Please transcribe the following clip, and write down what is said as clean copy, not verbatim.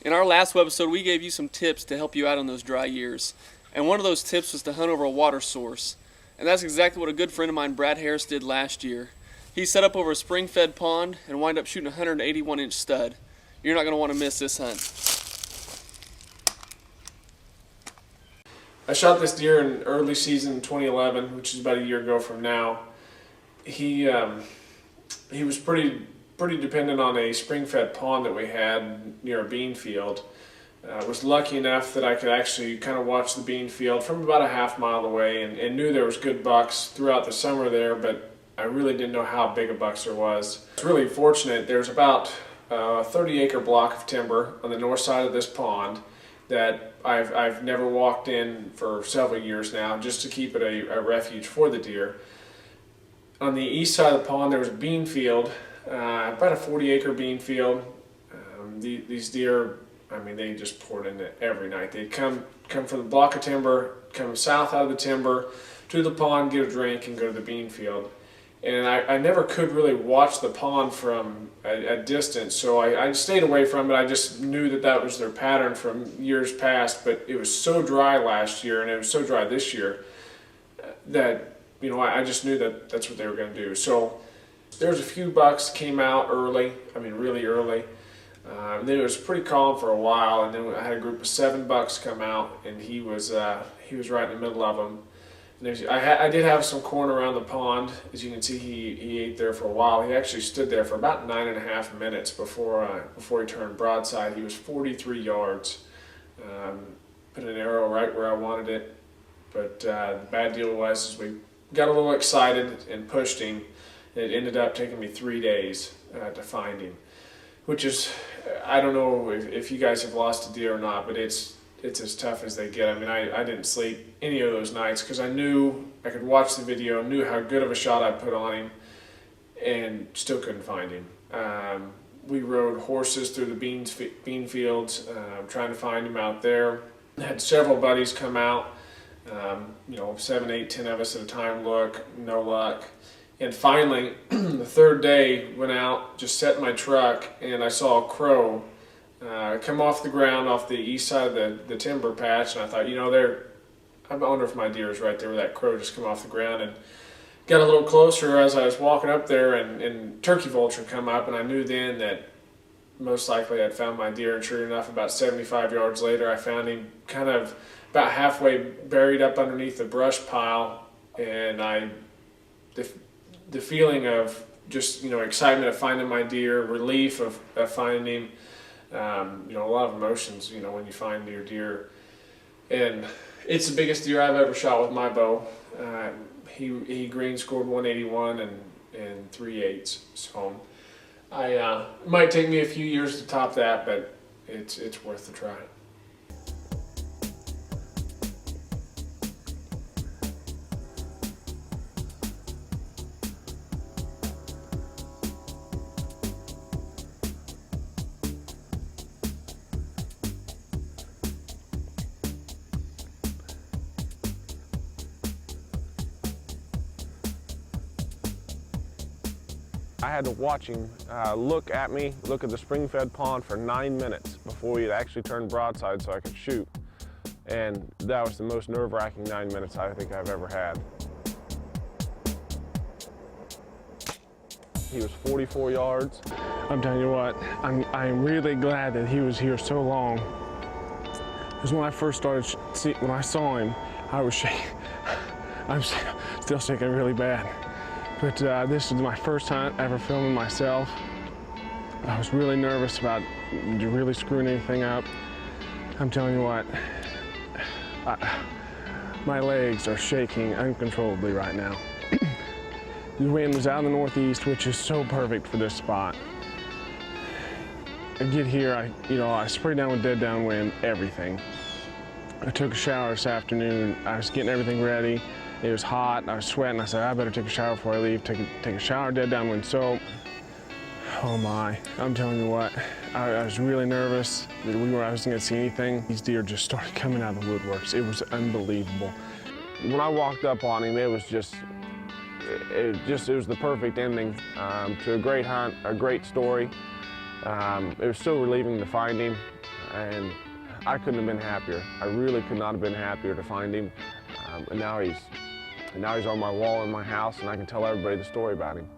In our last episode, we gave you some tips to help you out on those dry years. And one of those tips was to hunt over a water source. And that's exactly what a good friend of mine, Brad Harris, did last year. He set up over a spring-fed pond and wound up shooting a 181-inch stud. You're not going to want to miss this hunt. I shot this deer in early season 2011, which is about a year ago from now. He was pretty dependent on a spring-fed pond that we had near a bean field. I was lucky enough that I could actually kind of watch the bean field from about a half-mile away and knew there was good bucks throughout the summer there, but I really didn't know how big a bucks there was. I was really fortunate. There's about a 30-acre block of timber on the north side of this pond that I've never walked in for several years now, just to keep it a refuge for the deer. On the east side of the pond there was a bean field, about a 40-acre bean field. These deer, I mean, they just poured in it every night. They'd come from the block of timber, come south out of the timber to the pond, get a drink, and go to the bean field. And I never could really watch the pond from a distance, so I stayed away from it. I just knew that was their pattern from years past, but it was so dry last year, and it was so dry this year, that, you know, I just knew that that's what they were going to do. So there's a few bucks came out early, I mean really early. Then it was pretty calm for a while, and then I had a group of 7 bucks come out, and he was right in the middle of them. And I did have some corn around the pond. As you can see, he ate there for a while. He actually stood there for about 9.5 minutes before he turned broadside. He was 43 yards. Put an arrow right where I wanted it. But the bad deal was we got a little excited and pushed him. It ended up taking me 3 days to find him, which is, I don't know if you guys have lost a deer or not, but it's as tough as they get. I mean, I didn't sleep any of those nights because I knew I could watch the video, knew how good of a shot I put on him, and still couldn't find him. We rode horses through the bean fields, trying to find him out there. I had several buddies come out, 7, 8, 10 of us at a time look, no luck. And finally, the third day, went out, just sat in my truck, and I saw a crow come off the ground off the east side of the timber patch, and I thought, I wonder if my deer is right there where that crow just come off the ground. And got a little closer as I was walking up there, and turkey vulture come up, and I knew then that most likely I'd found my deer. And sure enough, about 75 yards later, I found him kind of about halfway buried up underneath the brush pile. And the feeling of just, excitement of finding my deer, relief of finding him, a lot of emotions, when you find your deer. And it's the biggest deer I've ever shot with my bow. He green scored 181 and 3/8. So it might take me a few years to top that, but it's worth the try. I had to watch him look at the spring-fed pond for 9 minutes before he'd actually turn broadside so I could shoot. And that was the most nerve-wracking 9 minutes I think I've ever had. He was 44 yards. I'm telling you what, I'm really glad that he was here so long. Because when I first when I saw him, I was shaking. I'm still shaking really bad. But this is my first hunt ever filming myself. I was really nervous about really screwing anything up. I'm telling you what, my legs are shaking uncontrollably right now. The wind was out in the northeast, which is so perfect for this spot. I get here, I sprayed down with dead downwind, everything. I took a shower this afternoon. I was getting everything ready. It was hot, I was sweating. I said, I better take a shower before I leave. Take a shower, dead downwind soap. Oh my, I'm telling you what, I was really nervous that I wasn't gonna see anything. These deer just started coming out of the woodworks. It was unbelievable. When I walked up on him, it was the perfect ending to a great hunt, a great story. It was so relieving to find him. and I couldn't have been happier. I really could not have been happier to find him. And now he's on my wall in my house, and I can tell everybody the story about him.